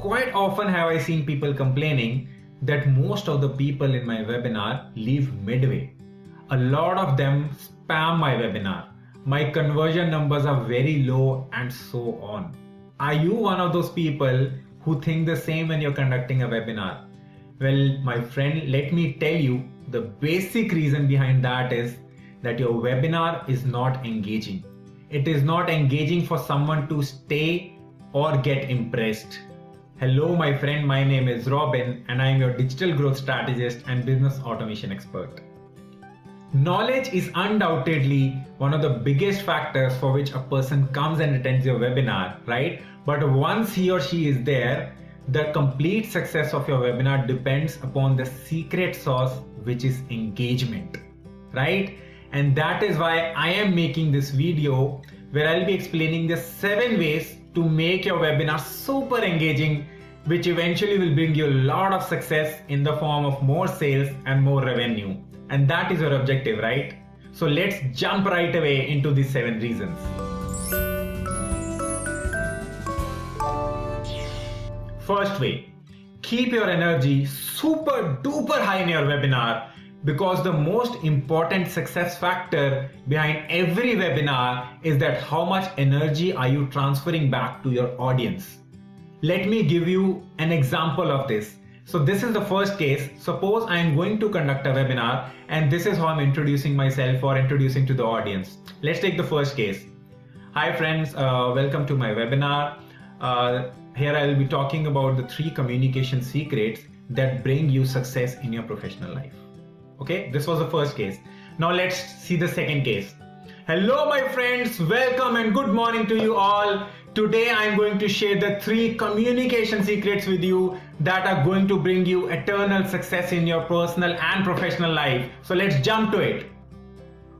quite often have I seen people complaining that most of the people in my webinar leave midway. A lot of them spam my webinar. My conversion numbers are very low and so on. Are you one of those people who think the same when you're conducting a webinar? Well, my friend, let me tell you the basic reason behind that is that your webinar is not engaging. It is not engaging for someone to stay or get impressed. Hello, my friend, my name is Robin and I am your digital growth strategist and business automation expert. Knowledge is undoubtedly one of the biggest factors for which a person comes and attends your webinar, right? But once he or she is there, the complete success of your webinar depends upon the secret sauce, which is engagement, right? And that is why I am making this video where I'll be explaining the 7 ways to make your webinar super engaging, which eventually will bring you a lot of success in the form of more sales and more revenue. And that is your objective, right? So let's jump right away into these 7 reasons. First way, keep your energy super duper high in your webinar, because the most important success factor behind every webinar is that how much energy are you transferring back to your audience. Let me give you an example of this. So this is the first case. Suppose I am going to conduct a webinar and this is how I'm introducing myself or introducing to the audience. Let's take the first case. Hi friends, welcome to my webinar. Here I will be talking about the 3 communication secrets that bring you success in your professional life. Okay, this was the first case. Now let's see the second case. Hello my friends, welcome and good morning to you all. Today I am going to share the 3 communication secrets with you that are going to bring you eternal success in your personal and professional life. So let's jump to it.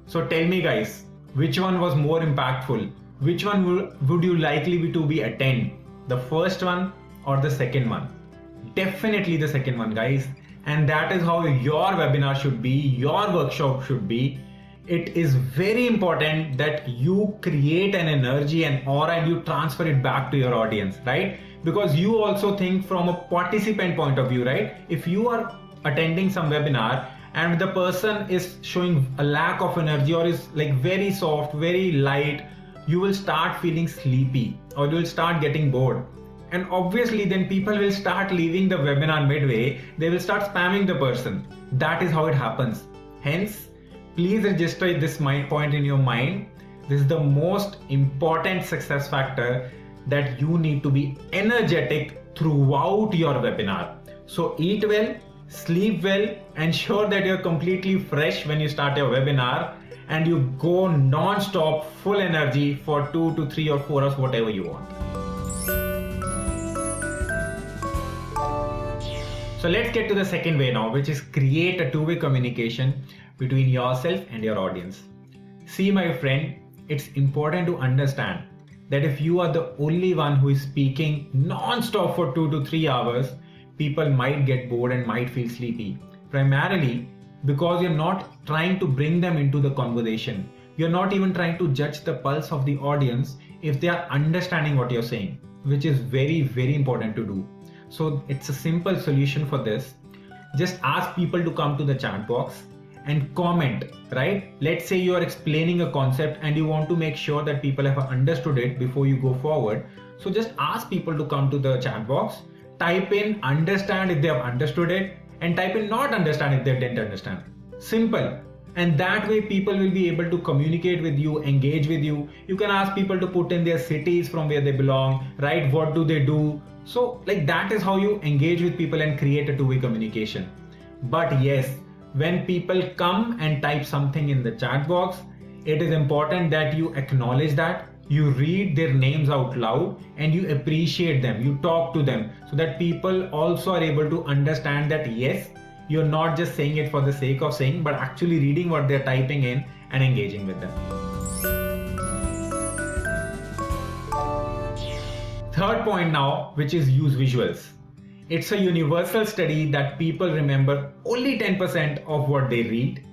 So tell me guys, which one was more impactful? Which one would you likely be to attend? The first one or the second one? Definitely the second one, guys. And that is how your webinar should be, your workshop should be. It is very important that you create an energy and aura and you transfer it back to your audience, right? Because you also think from a participant point of view, right? If you are attending some webinar and the person is showing a lack of energy or is like very soft, very light, you will start feeling sleepy or you will start getting bored. And obviously then people will start leaving the webinar midway. They will start spamming the person. That is how it happens. Hence, please register this point in your mind. This is the most important success factor, that you need to be energetic throughout your webinar. So eat well, sleep well, ensure that you're completely fresh when you start your webinar and you go non-stop full energy for 2 to 3 or 4 hours, whatever you want. So let's get to the second way now, which is create a 2-way communication between yourself and your audience. See my friend, it's important to understand that if you are the only one who is speaking non-stop for 2 to 3 hours, people might get bored and might feel sleepy. Primarily because you're not trying to bring them into the conversation. You're not even trying to judge the pulse of the audience if they are understanding what you're saying, which is very, very important to do. So it's a simple solution for this. Just ask people to come to the chat box and comment, right? Let's say you are explaining a concept and you want to make sure that people have understood it before you go forward. So just ask people to come to the chat box, type in understand if they have understood it, and type in not understand if they didn't understand. Simple. And that way people will be able to communicate with you, engage with you. You can ask people to put in their cities from where they belong, right? What do they do? So like that is how you engage with people and create a 2-way communication. But yes, when people come and type something in the chat box, it is important that you acknowledge that, you read their names out loud and you appreciate them, you talk to them, so that people also are able to understand that yes, you're not just saying it for the sake of saying, but actually reading what they're typing in and engaging with them. Third point now, which is use visuals. It's a universal study that people remember only 10% of what they read,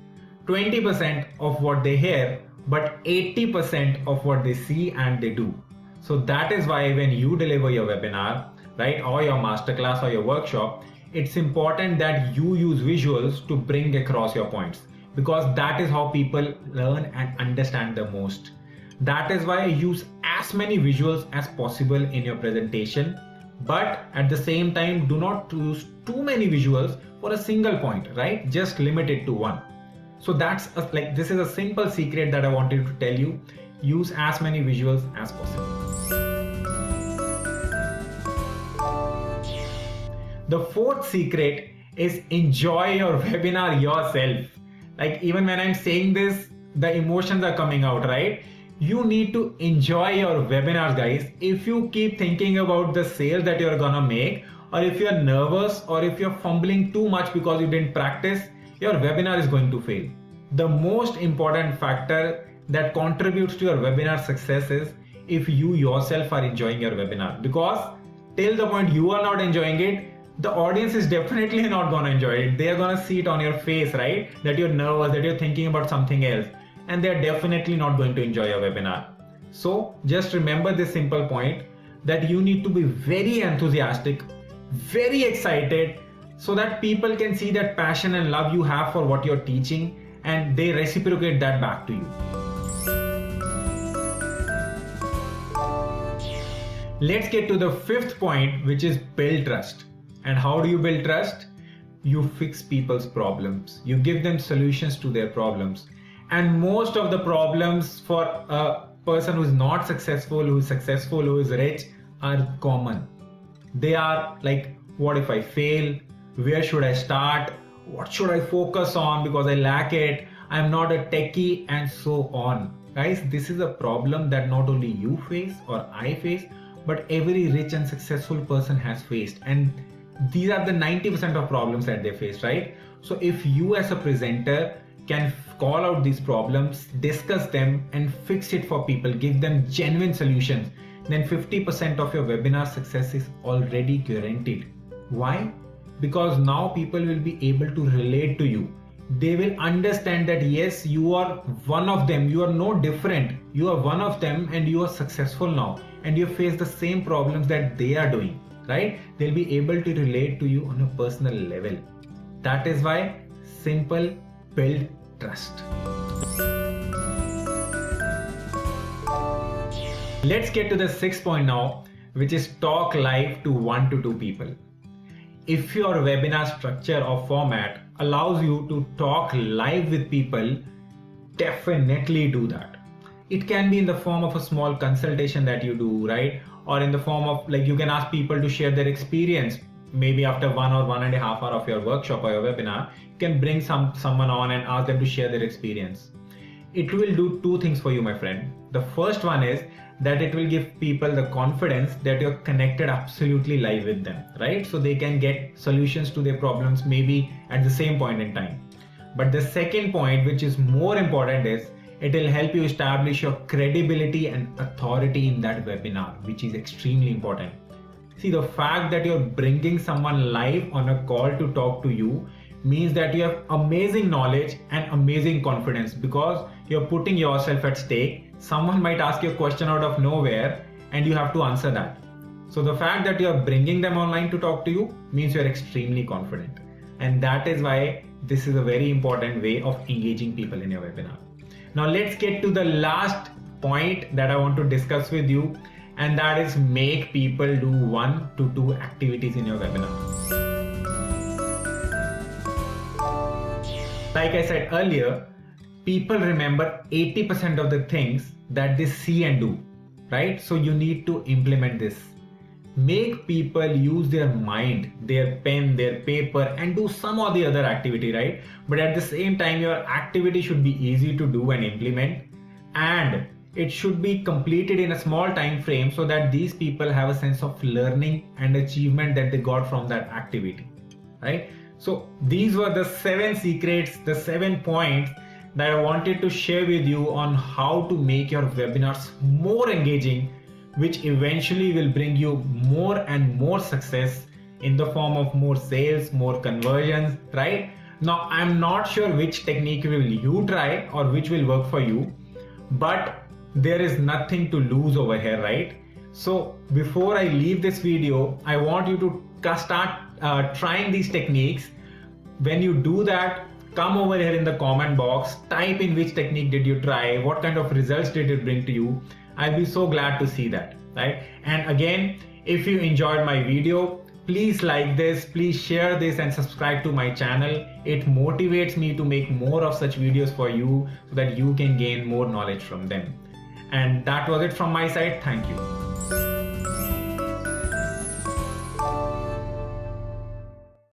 20% of what they hear, but 80% of what they see and they do. So that is why when you deliver your webinar, right, or your masterclass or your workshop, it's important that you use visuals to bring across your points, because that is how people learn and understand the most. That is why I use as many visuals as possible in your presentation, but at the same time, do not use too many visuals for a single point, right? Just limit it to one. So this is a simple secret that I wanted to tell you. Use as many visuals as possible. The fourth secret is enjoy your webinar yourself. Like, even when I'm saying this, the emotions are coming out, right? You need to enjoy your webinars, guys. If you keep thinking about the sale that you're gonna make, or if you're nervous, or if you're fumbling too much because you didn't practice, your webinar is going to fail. The most important factor that contributes to your webinar success is if you yourself are enjoying your webinar, because till the point you are not enjoying it, the audience is definitely not going to enjoy it. They are going to see it on your face, right? That you're nervous, that you're thinking about something else, and they're definitely not going to enjoy your webinar. So just remember this simple point, that you need to be very enthusiastic, very excited, so that people can see that passion and love you have for what you're teaching, and they reciprocate that back to you. Let's get to the fifth point, which is build trust. And how do you build trust? You fix people's problems. You give them solutions to their problems. And most of the problems for a person who is not successful, who is successful, who is rich, are common. They are like, what if I fail? Where should I start? What should I focus on because I lack it? I'm not a techie, and so on. Guys, this is a problem that not only you face or I face, but every rich and successful person has faced. And these are the 90% of problems that they face, right? So if you as a presenter can call out these problems, discuss them, and fix it for people, give them genuine solutions, then 50% of your webinar success is already guaranteed. Why? Because now people will be able to relate to you. They will understand that yes, you are one of them, you are no different, you are one of them, and you are successful now, and you face the same problems that they are doing, right? They'll be able to relate to you on a personal level. That is why simple, build trust. Let's get to the sixth point now, which is talk live to 1 to 2 people. If your webinar structure or format allows you to talk live with people, definitely do that. It can be in the form of a small consultation that you do, right? Or in the form of, like, you can ask people to share their experience. Maybe after 1 or 1.5 hours of your workshop or your webinar, you can bring someone on and ask them to share their experience. It will do 2 things for you, my friend. The first one is that it will give people the confidence that you're connected absolutely live with them, right? So they can get solutions to their problems maybe at the same point in time. But the second point, which is more important, is it will help you establish your credibility and authority in that webinar, which is extremely important. See, the fact that you're bringing someone live on a call to talk to you means that you have amazing knowledge and amazing confidence, because you're putting yourself at stake. Someone might ask you a question out of nowhere and you have to answer that. So the fact that you're bringing them online to talk to you means you're extremely confident. And that is why this is a very important way of engaging people in your webinar. Now let's get to the last point that I want to discuss with you, and that is make people do 1 to 2 activities in your webinar. Like I said earlier, people remember 80% of the things that they see and do, right? So you need to implement this. Make people use their mind, their pen, their paper, and do some or the other activity, right? But at the same time, your activity should be easy to do and implement, and it should be completed in a small time frame so that these people have a sense of learning and achievement that they got from that activity, right? So these were the 7 secrets, the 7 points that I wanted to share with you on how to make your webinars more engaging, which eventually will bring you more and more success in the form of more sales, more conversions, right? Now, I'm not sure which technique will you try or which will work for you, but there is nothing to lose over here, right? So before I leave this video, I want you to start trying these techniques. When you do that, come over here in the comment box, type in which technique did you try, what kind of results did it bring to you. I'll be so glad to see that, right? And again, if you enjoyed my video, please like this, please share this and subscribe to my channel. It motivates me to make more of such videos for you so that you can gain more knowledge from them. And that was it from my side. Thank you.